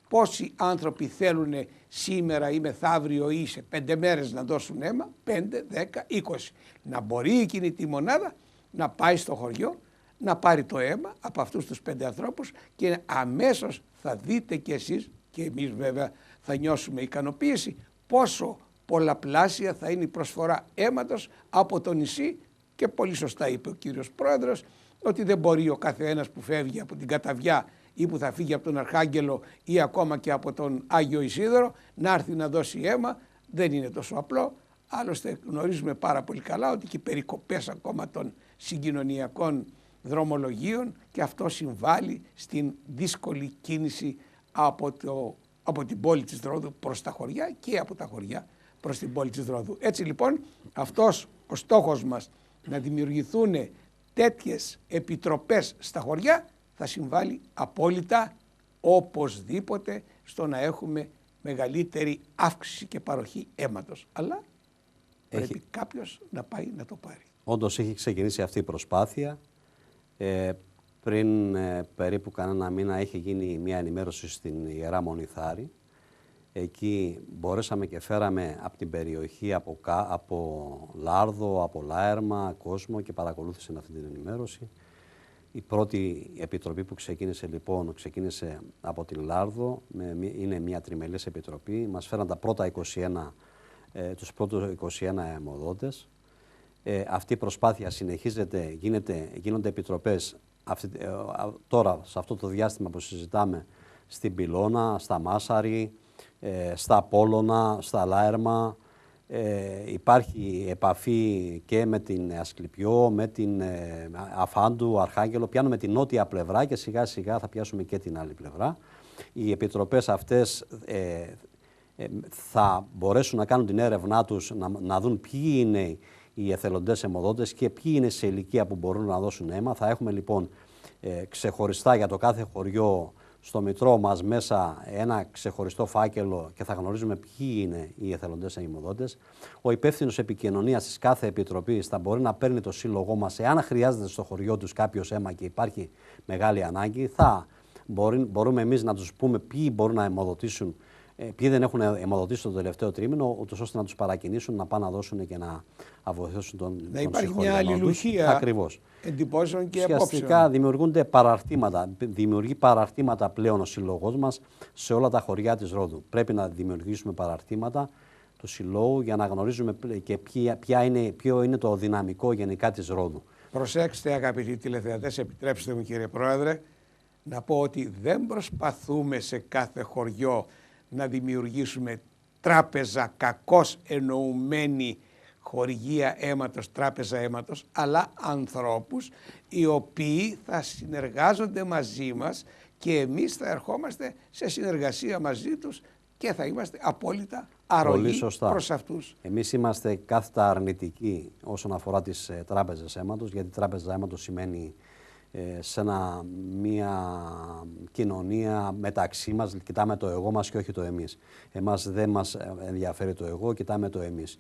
πόσοι άνθρωποι θέλουν σήμερα ή μεθαύριο ή σε 5 μέρες να δώσουν αίμα, 5, 10, 20. Να μπορεί η κινητή μονάδα να πάει στο χωριό, να πάρει το αίμα από αυτούς τους 5 ανθρώπους και αμέσως θα δείτε κι εσείς, και εμείς βέβαια θα νιώσουμε ικανοποίηση, πόσο πολλαπλάσια θα είναι η προσφορά αίματος από το νησί. Και πολύ σωστά είπε ο κύριος Πρόεδρος ότι δεν μπορεί ο καθένας που φεύγει από την Καταβιά ή που θα φύγει από τον Αρχάγγελο ή ακόμα και από τον Άγιο Ισίδωρο να έρθει να δώσει αίμα. Δεν είναι τόσο απλό. Άλλωστε γνωρίζουμε πάρα πολύ καλά ότι και οι περικοπές ακόμα των συγκοινωνιακών δρομολογίων και αυτό συμβάλλει στην δύσκολη κίνηση από την πόλη της Ρόδου προς τα χωριά και από τα χωριά προς την πόλη της Ρόδου. Έτσι λοιπόν αυτός ο στόχος μας, να δημιουργηθούν τέτοιες επιτροπές στα χωριά, θα συμβάλλει απόλυτα οπωσδήποτε στο να έχουμε μεγαλύτερη αύξηση και παροχή αίματος. Αλλά πρέπει κάποιος να πάει να το πάρει. Όντως έχει ξεκινήσει αυτή η προσπάθεια. Πριν περίπου κανένα μήνα έχει γίνει μια ενημέρωση στην Ιερά Μονηθάρη. Εκεί μπορέσαμε και φέραμε από την περιοχή, από Λάρδο, από Λάερμα, κόσμο και παρακολούθησαν αυτή την ενημέρωση. Η πρώτη επιτροπή που ξεκίνησε λοιπόν, ξεκίνησε από την Λάρδο, είναι μια τριμελής επιτροπή. Μας φέραν τα πρώτα 21, τους πρώτους 21 αιμοδότες. Αυτή η προσπάθεια συνεχίζεται, γίνονται επιτροπές τώρα, σε αυτό το διάστημα που συζητάμε, στην Πυλώνα, στα Μάσαρη, στα Απόλλωνα, στα Λάερμα. Υπάρχει επαφή και με την Ασκληπιό, με την Αφάντου, Αρχάγγελο. Πιάνουμε την νότια πλευρά και σιγά σιγά θα πιάσουμε και την άλλη πλευρά. Οι επιτροπές αυτές θα μπορέσουν να κάνουν την έρευνά τους, να δουν ποιοι είναι οι εθελοντές αιμοδότες και ποιοι είναι σε ηλικία που μπορούν να δώσουν αίμα. Θα έχουμε λοιπόν ξεχωριστά για το κάθε χωριό στο μητρό μας μέσα ένα ξεχωριστό φάκελο και θα γνωρίζουμε ποιοι είναι οι εθελοντές αιμοδότες. Ο υπεύθυνος επικοινωνίας της κάθε επιτροπής θα μπορεί να παίρνει το σύλλογό μας εάν χρειάζεται στο χωριό τους κάποιος αίμα και υπάρχει μεγάλη ανάγκη. Μπορούμε εμείς να τους πούμε ποιοι μπορούν να αιμοδοτήσουν, ποιοι δεν έχουν αιμοδοτήσει το τελευταίο τρίμηνο, ούτως ώστε να τους παρακινήσουν να πάνε να δώσουν και να βοηθήσουν τον να υπάρχει μια αλληλουχία εντυπώσεων και απόψεων. Ουσιαστικά δημιουργεί παραρτήματα πλέον ο σύλλογός μας σε όλα τα χωριά της Ρόδου. Πρέπει να δημιουργήσουμε παραρτήματα του συλλόγου για να γνωρίζουμε και ποιο είναι το δυναμικό γενικά της Ρόδου. Προσέξτε αγαπητοί τηλεθεατές, επιτρέψτε μου κύριε Πρόεδρε, να πω ότι δεν προσπαθούμε σε κάθε χωριό να δημιουργήσουμε τράπεζα κακώς εννοουμένη χορηγία αίματος, τράπεζα αίματος, αλλά ανθρώπους οι οποίοι θα συνεργάζονται μαζί μας και εμείς θα ερχόμαστε σε συνεργασία μαζί τους και θα είμαστε απόλυτα αρρωγοί προς αυτούς. Εμείς είμαστε κάθετα αρνητικοί όσον αφορά τις τράπεζες αίματος, γιατί τράπεζα αίματος σημαίνει σε μια κοινωνία μεταξύ μας, κοιτάμε το εγώ μας και όχι το εμείς. Εμάς δεν μας ενδιαφέρει το εγώ, κοιτάμε το εμείς.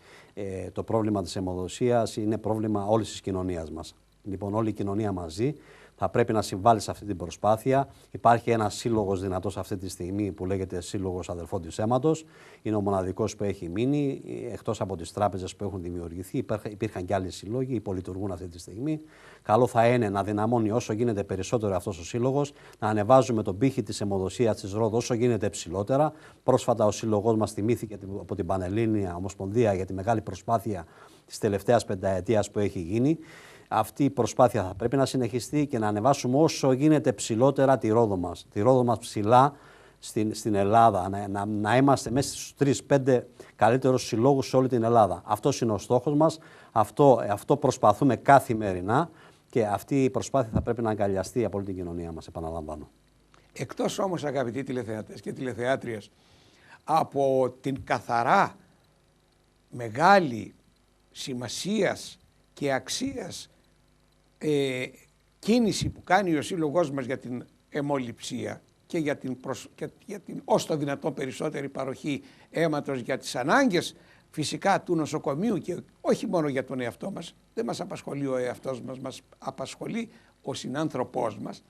Το πρόβλημα της αιμοδοσίας είναι πρόβλημα όλης της κοινωνίας μας. Λοιπόν, όλη η κοινωνία μαζί θα πρέπει να συμβάλλει σε αυτή την προσπάθεια. Υπάρχει ένας σύλλογος δυνατός αυτή τη στιγμή που λέγεται Σύλλογος Αδελφών της Αίματος. Είναι ο μοναδικός που έχει μείνει, εκτός από τις τράπεζες που έχουν δημιουργηθεί. Υπήρχαν και άλλοι σύλλογοι, υπολειτουργούν αυτή τη στιγμή. Καλό θα είναι να δυναμώνει όσο γίνεται περισσότερο αυτός ο σύλλογος, να ανεβάζουμε τον πύχη της αιμοδοσίας της Ρόδου όσο γίνεται ψηλότερα. Πρόσφατα ο σύλλογός μας τιμήθηκε από την Πανελλήνια Ομοσπονδία για τη μεγάλη προσπάθεια της τελευταίας πενταετίας που έχει γίνει. Αυτή η προσπάθεια θα πρέπει να συνεχιστεί και να ανεβάσουμε όσο γίνεται ψηλότερα τη Ρόδο μας. Τη Ρόδο μας ψηλά στην Ελλάδα, να είμαστε μέσα στους 3-5 καλύτερους συλλόγους σε όλη την Ελλάδα. Αυτός είναι ο στόχος μας, αυτό προσπαθούμε καθημερινά και αυτή η προσπάθεια θα πρέπει να αγκαλιαστεί από όλη την κοινωνία μας, επαναλαμβάνω. Εκτός όμως αγαπητοί τηλεθεατές και τηλεθεάτριες, από την καθαρά μεγάλη σημασίας και αξίας κίνηση που κάνει ο σύλλογός μας για την αιμοληψία και για την ως το δυνατόν περισσότερη παροχή αίματος για τις ανάγκες φυσικά του νοσοκομείου και όχι μόνο για τον εαυτό μας, δεν μας απασχολεί ο εαυτός μας, μας απασχολεί ο συνάνθρωπός μας,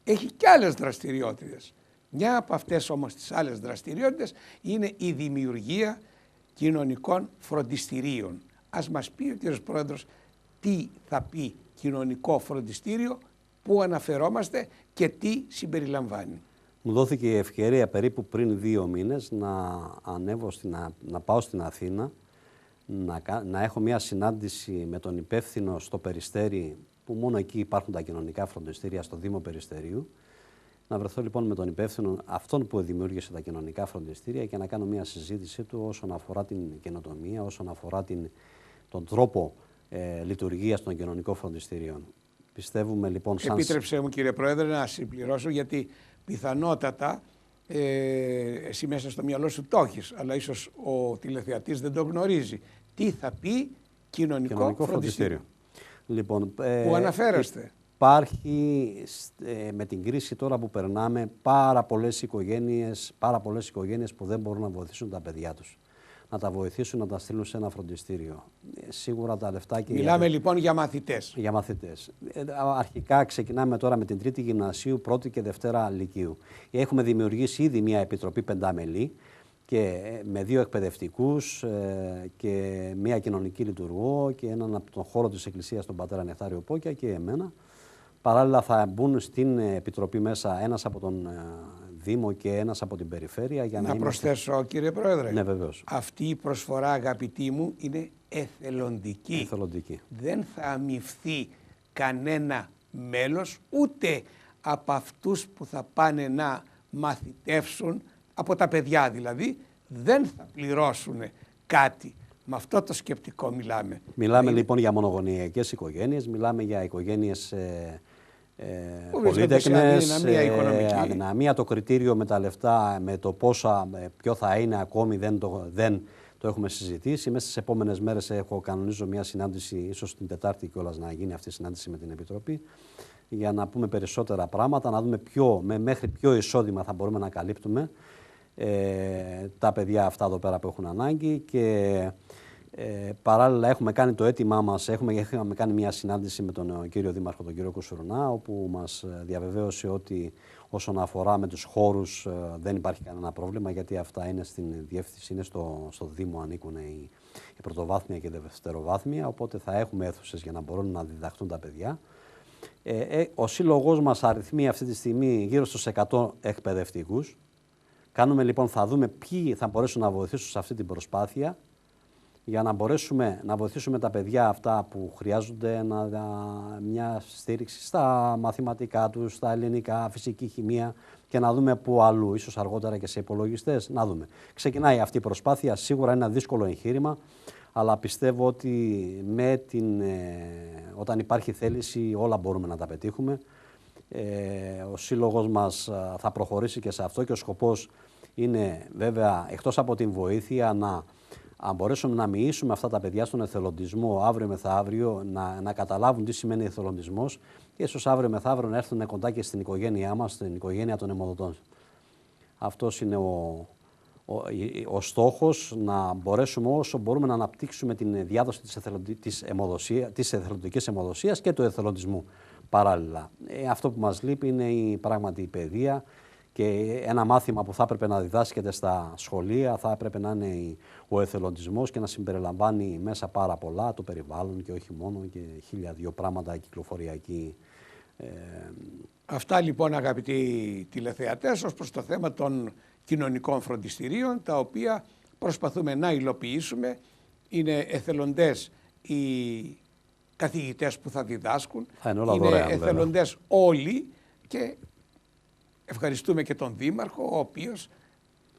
έχει και άλλες δραστηριότητες. Μια από αυτές όμως τις άλλες δραστηριότητες είναι η δημιουργία κοινωνικών φροντιστηρίων. Ας μας πει ο κύριος Πρόεδρος τι θα πει κοινωνικό φροντιστήριο, πού αναφερόμαστε και τι συμπεριλαμβάνει. Μου δόθηκε η ευκαιρία περίπου πριν 2 μήνες να πάω στην Αθήνα, να έχω μια συνάντηση με τον υπεύθυνο στο Περιστέρι, που μόνο εκεί υπάρχουν τα κοινωνικά φροντιστήρια, στο Δήμο Περιστερίου. Να βρεθώ λοιπόν με τον υπεύθυνο, αυτόν που δημιούργησε τα κοινωνικά φροντιστήρια, και να κάνω μια συζήτησή του όσον αφορά την καινοτομία, όσον αφορά τον τρόπο λειτουργίας των κοινωνικών φροντιστήριων. Πιστεύουμε λοιπόν Επίτρεψέ μου, κύριε Πρόεδρε, να συμπληρώσω, γιατί πιθανότατα εσύ μέσα στο μυαλό σου το έχεις, αλλά ίσως ο τηλεθεατής δεν το γνωρίζει. Τι θα πει κοινωνικό φροντιστήριο? Λοιπόν, που αναφέρεστε. Υπάρχει με την κρίση τώρα που περνάμε πάρα πολλές οικογένειες που δεν μπορούν να βοηθήσουν τα παιδιά τους. Να τα βοηθήσουν να τα στείλουν σε ένα φροντιστήριο. Σίγουρα τα λεφτά και... Μιλάμε λοιπόν για μαθητές. Για μαθητές. Αρχικά ξεκινάμε τώρα με την τρίτη γυμνασίου, πρώτη και δευτέρα λυκείου. Έχουμε δημιουργήσει ήδη μια επιτροπή 5 μελή και με 2 εκπαιδευτικούς και μια κοινωνική λειτουργό και έναν από τον χώρο της Εκκλησίας, τον πατέρα Νεκτάριο Πόκια, και εμένα. Παράλληλα θα μπουν στην επιτροπή μέσα ένας από τον Δήμο και ένας από την Περιφέρεια. Για να προσθέσω, κύριε Πρόεδρε. Ναι, βεβαίως. Αυτή η προσφορά, αγαπητοί μου, είναι εθελοντική. Εθελοντική. Δεν θα αμοιφθεί κανένα μέλος, ούτε από αυτούς που θα πάνε να μαθητεύσουν, από τα παιδιά δηλαδή, δεν θα πληρώσουν κάτι. Με αυτό το σκεπτικό μιλάμε. Μιλάμε λοιπόν για μονογονεϊκές οικογένειες, μιλάμε για οικογένειες πολύτεκνες, αδυναμία. Το κριτήριο με τα λεφτά, με το πόσα, ποιο θα είναι ακόμη δεν το έχουμε συζητήσει. Μέσα στις επόμενες μέρες κανονίζω μια συνάντηση, ίσως την Τετάρτη κιόλας να γίνει αυτή η συνάντηση με την Επιτροπή, για να πούμε περισσότερα πράγματα, να δούμε μέχρι ποιο εισόδημα θα μπορούμε να καλύπτουμε τα παιδιά αυτά εδώ πέρα που έχουν ανάγκη. Και παράλληλα έχουμε κάνει το αίτημά μας, έχουμε κάνει μια συνάντηση με τον κύριο Δήμαρχο, τον κύριο Κουσουρνά, όπου μας διαβεβαίωσε ότι όσον αφορά με τους χώρους δεν υπάρχει κανένα πρόβλημα, γιατί αυτά είναι στην διεύθυνση, είναι στο Δήμο, ανήκουν η πρωτοβάθμια και η δευτεροβάθμια, οπότε θα έχουμε αίθουσες για να μπορούν να διδαχτούν τα παιδιά. Ο σύλλογός μας αριθμεί αυτή τη στιγμή γύρω στους 100 εκπαιδευτικούς. Κάνουμε λοιπόν, θα δούμε ποιοι θα μπορέσουν να βοηθήσουν σε αυτή την προσπάθεια, για να μπορέσουμε να βοηθήσουμε τα παιδιά αυτά που χρειάζονται μια στήριξη στα μαθηματικά τους, στα ελληνικά, φυσική, χημεία, και να δούμε πού αλλού, ίσως αργότερα και σε υπολογιστές, να δούμε. Ξεκινάει αυτή η προσπάθεια, σίγουρα είναι ένα δύσκολο εγχείρημα, αλλά πιστεύω ότι όταν υπάρχει θέληση όλα μπορούμε να τα πετύχουμε. Ο σύλλογος μας θα προχωρήσει και σε αυτό, και ο σκοπός είναι βέβαια, εκτός από την βοήθεια, αν μπορέσουμε να μοιήσουμε αυτά τα παιδιά στον εθελοντισμό αύριο μεθαύριο, να καταλάβουν τι σημαίνει εθελοντισμός, και ίσως αύριο μεθαύριο να έρθουν κοντά και στην οικογένειά μας, στην οικογένεια των αιμοδοτών. Αυτός είναι ο στόχος, να μπορέσουμε όσο μπορούμε να αναπτύξουμε την διάδοση της εθελοντικής αιμοδοσίας και του εθελοντισμού παράλληλα. Αυτό που μας λείπει είναι πράγματι η παιδεία, και ένα μάθημα που θα έπρεπε να διδάσκεται στα σχολεία θα έπρεπε να είναι ο εθελοντισμός, και να συμπεριλαμβάνει μέσα πάρα πολλά, το περιβάλλον και όχι μόνο, και 1002 πράγματα κυκλοφοριακή. Αυτά λοιπόν, αγαπητοί τηλεθεατές, ως προς το θέμα των κοινωνικών φροντιστηρίων, τα οποία προσπαθούμε να υλοποιήσουμε. Είναι εθελοντές οι καθηγητές που θα διδάσκουν, είναι εθελοντές όλοι, και ευχαριστούμε και τον Δήμαρχο, ο οποίος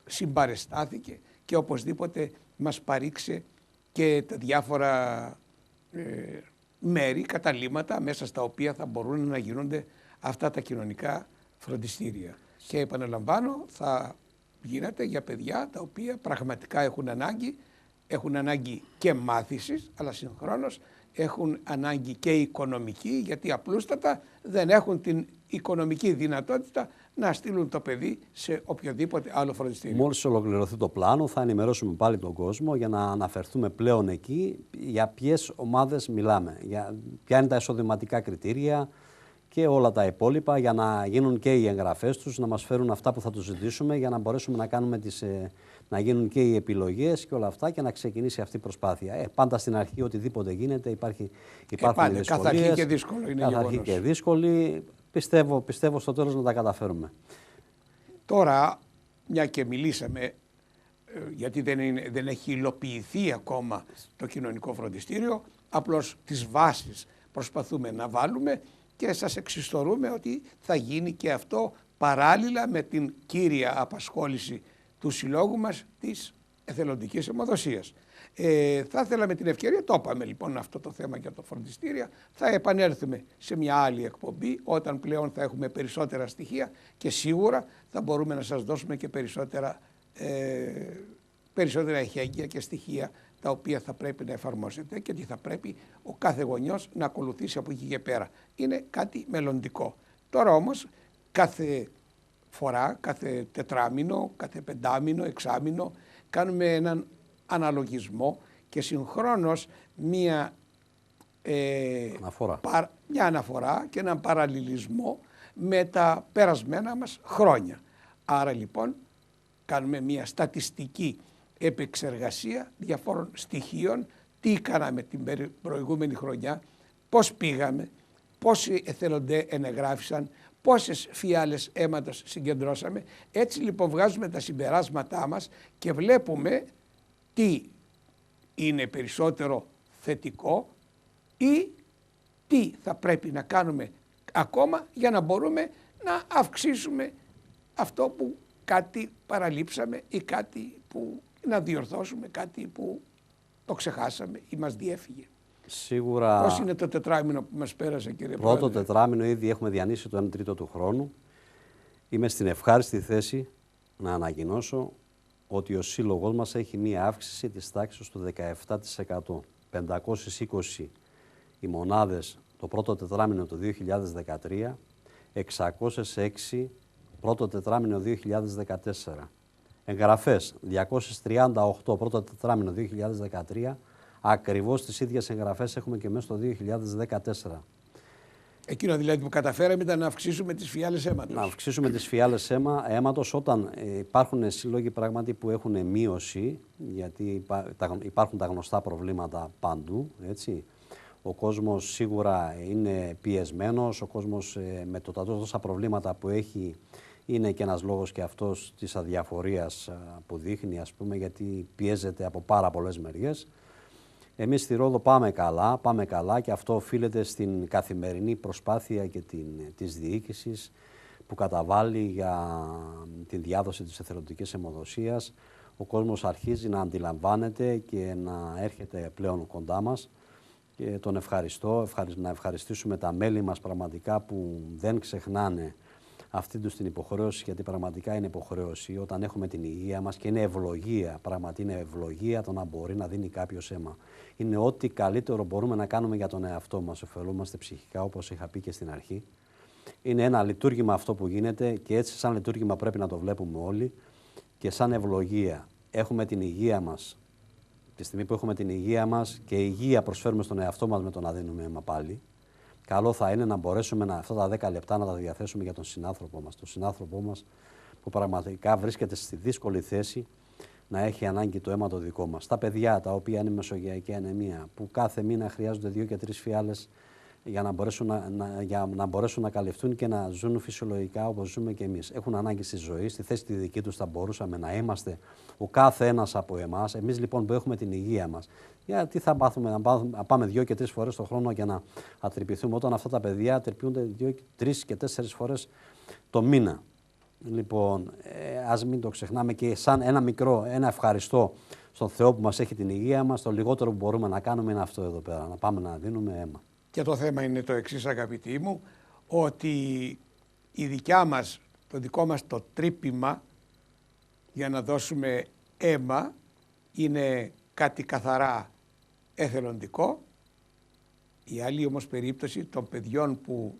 συμπαρεστάθηκε και οπωσδήποτε μας παρήξε και τα διάφορα μέρη, καταλύματα, μέσα στα οποία θα μπορούν να γίνονται αυτά τα κοινωνικά φροντιστήρια. Και επαναλαμβάνω, θα γίνεται για παιδιά τα οποία πραγματικά έχουν ανάγκη και μάθησης, αλλά συγχρόνως έχουν ανάγκη και οικονομική, γιατί απλούστατα δεν έχουν την οικονομική δυνατότητα να στείλουν το παιδί σε οποιοδήποτε άλλο φροντιστήριο. Μόλις ολοκληρωθεί το πλάνο, θα ενημερώσουμε πάλι τον κόσμο για να αναφερθούμε πλέον εκεί για ποιες ομάδες μιλάμε, για ποια είναι τα εισοδηματικά κριτήρια και όλα τα υπόλοιπα, για να γίνουν και οι εγγραφές τους, να μας φέρουν αυτά που θα τους ζητήσουμε, για να μπορέσουμε να κάνουμε να γίνουν και οι επιλογές και όλα αυτά, και να ξεκινήσει αυτή η προσπάθεια. Πάντα στην αρχή οτιδήποτε γίνεται υπάρχουν δυσκολίες. Καθ' αρχή και δύσκολο είναι. Καθ' αρχή και δύσκολη. Πιστεύω στο τέλος να τα καταφέρουμε. Τώρα, μια και μιλήσαμε, γιατί δεν έχει υλοποιηθεί ακόμα το κοινωνικό φροντιστήριο, απλώς τις βάσεις προσπαθούμε να βάλουμε και σας εξιστορούμε ότι θα γίνει και αυτό παράλληλα με την κύρια απασχόληση του συλλόγου μας της εθελοντικής αιμοδοσίας. Θα ήθελα με την ευκαιρία, το είπαμε λοιπόν αυτό το θέμα για το φροντιστήριο, θα επανέλθουμε σε μια άλλη εκπομπή όταν πλέον θα έχουμε περισσότερα στοιχεία και σίγουρα θα μπορούμε να σας δώσουμε και περισσότερα εχέγγυα και στοιχεία τα οποία θα πρέπει να εφαρμόσετε και τι θα πρέπει ο κάθε γονιός να ακολουθήσει από εκεί και πέρα. Είναι κάτι μελλοντικό. Τώρα όμως κάθε φορά, κάθε τετράμινο, κάθε πεντάμινο, εξάμινο κάνουμε έναν αναλογισμό και συγχρόνως μια αναφορά και έναν παραλληλισμό με τα περασμένα μας χρόνια. Άρα λοιπόν κάνουμε μια στατιστική επεξεργασία διαφόρων στοιχείων, τι κάναμε την προηγούμενη χρονιά, πώς πήγαμε, πόσοι εθελοντές ενεγράφησαν, πόσες φιάλες αίματος συγκεντρώσαμε. Έτσι λοιπόν βγάζουμε τα συμπεράσματά μας και βλέπουμε τι είναι περισσότερο θετικό ή τι θα πρέπει να κάνουμε ακόμα για να μπορούμε να αυξήσουμε αυτό που κάτι παραλείψαμε ή κάτι που να διορθώσουμε, κάτι που το ξεχάσαμε ή μας διέφυγε. Σίγουρα. Πώς είναι το τετράμινο που μας πέρασε, κύριε Πρόεδρε? Πρόεδρε? Τετράμινο ήδη έχουμε διανύσει το 1/3 του χρόνου. Είμαι στην ευχάριστη θέση να ανακοινώσω ότι ο σύλλογος μας έχει μία αύξηση της τάξης του 17%. 520 οι μονάδες το πρώτο τετράμινο του 2013, 606 πρώτο τετράμινο 2014. Εγγραφές 238 πρώτο τετράμινο 2013, ακριβώς τις ίδιες εγγραφές έχουμε και μέσα στο 2014. Εκείνο δηλαδή που καταφέραμε ήταν να αυξήσουμε τις φιάλες αίματος. Να αυξήσουμε τις φιάλες αίματος όταν υπάρχουν σύλλογοι πράγματι που έχουν μείωση, γιατί υπάρχουν τα γνωστά προβλήματα παντού, έτσι. Ο κόσμος σίγουρα είναι πιεσμένος, ο κόσμος με τόσα προβλήματα που έχει είναι και ένας λόγος και αυτός της αδιαφορίας που δείχνει, ας πούμε, γιατί πιέζεται από πάρα πολλές μεριές. Εμείς στη Ρόδο πάμε καλά και αυτό οφείλεται στην καθημερινή προσπάθεια και της διοίκησης που καταβάλει για την διάδοση της εθελοντικής αιμοδοσίας. Ο κόσμος αρχίζει να αντιλαμβάνεται και να έρχεται πλέον κοντά μας και τον ευχαριστώ, να ευχαριστήσουμε τα μέλη μας πραγματικά που δεν ξεχνάνε αυτή τους την υποχρέωση, γιατί πραγματικά είναι υποχρέωση όταν έχουμε την υγεία μας και είναι ευλογία, πράγματι είναι ευλογία το να μπορεί να δίνει κάποιος αίμα. Είναι ό,τι καλύτερο μπορούμε να κάνουμε για τον εαυτό μας. Ωφελούμαστε ψυχικά, όπως είχα πει και στην αρχή. Είναι ένα λειτουργήμα αυτό που γίνεται και έτσι σαν λειτουργήμα πρέπει να το βλέπουμε όλοι και σαν ευλογία. Έχουμε την υγεία μας. Τη στιγμή που έχουμε την υγεία μας και υγεία προσφέρουμε στον εαυτό μας με το να δίνουμε αίμα πάλι, καλό θα είναι να μπορέσουμε αυτά τα 10 λεπτά να τα διαθέσουμε για τον συνάνθρωπό μας. Τον συνάνθρωπό μας που πραγματικά βρίσκεται στη δύσκολη θέση να έχει ανάγκη το αίμα το δικό μας. Τα παιδιά τα οποία είναι μεσογειακή ανεμία, που κάθε μήνα χρειάζονται 2 και 3 φιάλες για να μπορέσουν να καλυφθούν και να ζουν φυσιολογικά όπως ζούμε και εμείς. Έχουν ανάγκη στη ζωή, στη θέση τη δική τους θα μπορούσαμε να είμαστε ο κάθε ένας από εμάς. Εμείς λοιπόν που έχουμε την υγεία μας, γιατί θα πάθουμε να πάμε 2 και 3 φορές το χρόνο και να ατρυπηθούμε, όταν αυτά τα παιδιά τρυπιούνται 2, 3 και 4 φορές το μήνα. Λοιπόν, ας μην το ξεχνάμε και σαν ένα ευχαριστώ στον Θεό που μας έχει την υγεία μας, το λιγότερο που μπορούμε να κάνουμε είναι αυτό εδώ πέρα, να πάμε να δίνουμε αίμα. Και το θέμα είναι το εξής, αγαπητοί μου, ότι η δικιά μας, το δικό μας το τρύπημα για να δώσουμε αίμα είναι κάτι καθαρά εθελοντικό. Η άλλη όμως περίπτωση των παιδιών που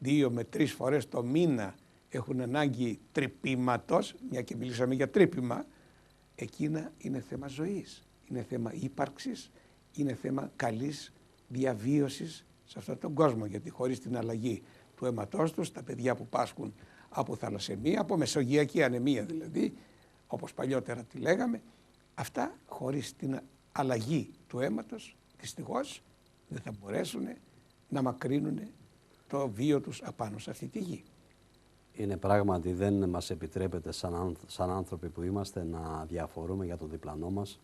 2 με 3 φορές το μήνα έχουν ανάγκη τρυπήματος, μια και μιλήσαμε για τρύπημα, εκείνα είναι θέμα ζωής, είναι θέμα ύπαρξης, είναι θέμα καλής διαβίωσης σε αυτόν τον κόσμο, γιατί χωρίς την αλλαγή του αίματός τους, τα παιδιά που πάσχουν από θαλασσαιμία, από μεσογειακή ανεμία δηλαδή, όπως παλιότερα τη λέγαμε, αυτά χωρίς την αλλαγή του αίματος, δυστυχώς δεν θα μπορέσουν να μακρύνουν το βίο τους απάνω σε αυτή τη γη. Είναι πράγματι, δεν μας επιτρέπεται σαν άνθρωποι που είμαστε να διαφορούμε για τον διπλανό μας,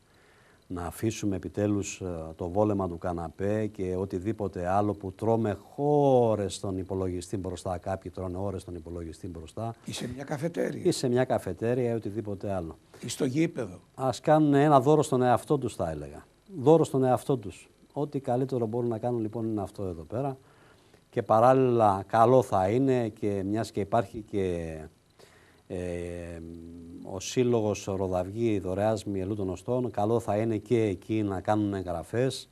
να αφήσουμε επιτέλους το βόλεμα του καναπέ και οτιδήποτε άλλο που τρώμε ώρες στον υπολογιστή μπροστά. Κάποιοι τρώνε ώρες στον υπολογιστή μπροστά. Ή σε μια καφετέρια. Ή σε μια καφετέρια ή οτιδήποτε άλλο. Ή στο γήπεδο. Ας κάνουν ένα δώρο στον εαυτό τους, θα έλεγα. Δώρο στον εαυτό τους. Ό,τι καλύτερο μπορούν να κάνουν λοιπόν είναι αυτό εδώ πέρα. Και παράλληλα καλό θα είναι, και μιας και υπάρχει και ο Σύλλογος Ροδαυγή Δωρεάς Μυελού των Οστών, καλό θα είναι και εκεί να κάνουν εγγραφές,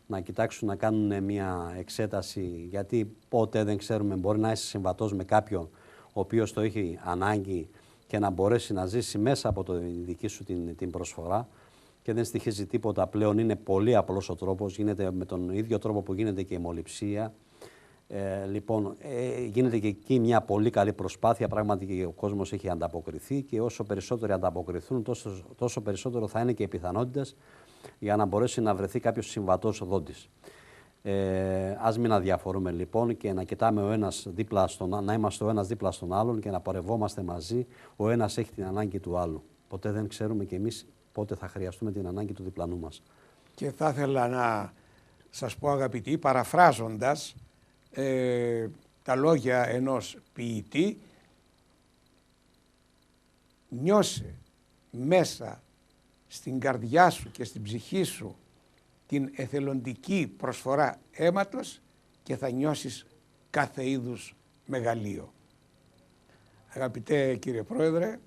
να κοιτάξουν να κάνουν μια εξέταση, γιατί ποτέ δεν ξέρουμε, μπορεί να είσαι συμβατός με κάποιον ο οποίος το έχει ανάγκη και να μπορέσει να ζήσει μέσα από τη δική σου την προσφορά, και δεν στοιχίζει τίποτα πλέον. Είναι πολύ απλός ο τρόπος, γίνεται με τον ίδιο τρόπο που γίνεται και η αιμοληψία. Λοιπόν, γίνεται και εκεί μια πολύ καλή προσπάθεια, πράγματι, και ο κόσμος έχει ανταποκριθεί, και όσο περισσότεροι ανταποκριθούν τόσο περισσότερο θα είναι και οι πιθανότητες για να μπορέσει να βρεθεί κάποιος συμβατός δόντης. Ας μην αδιαφορούμε λοιπόν και να κοιτάμε να είμαστε ο ένας δίπλα στον άλλον και να πορευόμαστε μαζί. Ο ένας έχει την ανάγκη του άλλου. Ποτέ δεν ξέρουμε κι εμείς πότε θα χρειαστούμε την ανάγκη του διπλανού μας. Και θα ήθελα να σας πω, αγαπητοί, παραφράζοντας τα λόγια ενός ποιητή, νιώσε μέσα στην καρδιά σου και στην ψυχή σου την εθελοντική προσφορά αίματος και θα νιώσεις κάθε είδους μεγαλείο. Αγαπητέ κύριε Πρόεδρε,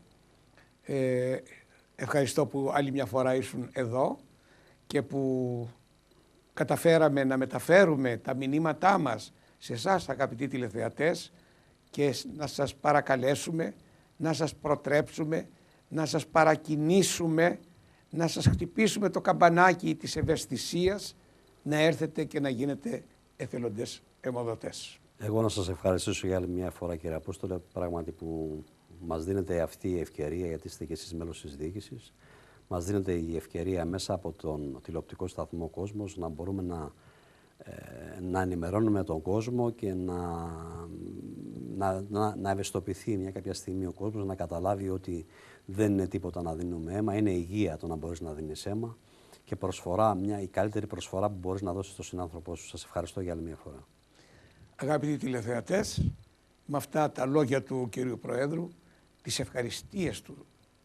ευχαριστώ που άλλη μια φορά ήσουν εδώ και που καταφέραμε να μεταφέρουμε τα μηνύματά μας σε εσάς, αγαπητοί τηλεθεατές, και να σας παρακαλέσουμε, να σας προτρέψουμε, να σας παρακινήσουμε, να σας χτυπήσουμε το καμπανάκι της ευαισθησίας, να έρθετε και να γίνετε εθελοντές αιμοδοτές. Εγώ να σας ευχαριστήσω για άλλη μια φορά, κύριε Απόστολε, πράγματι που μας δίνετε αυτή η ευκαιρία, γιατί είστε και εσείς μέλος της διοίκησης. Μας δίνετε η ευκαιρία μέσα από τον τηλεοπτικό σταθμό Κόσμος να μπορούμε να ενημερώνουμε τον κόσμο και να ευαισθητοποιηθεί μια κάποια στιγμή ο κόσμος, να καταλάβει ότι δεν είναι τίποτα να δίνουμε αίμα, είναι υγεία το να μπορείς να δίνεις αίμα και προσφορά, η καλύτερη προσφορά που μπορείς να δώσεις στον συνάνθρωπό σου. Σας ευχαριστώ για άλλη μια φορά. Αγαπητοί τηλεθεατές, με αυτά τα λόγια του κυρίου Προέδρου, τις ευχαριστίες του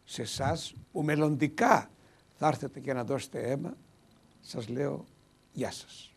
σε εσάς που μελλοντικά θα έρθετε και να δώσετε αίμα, σας λέω γεια σας.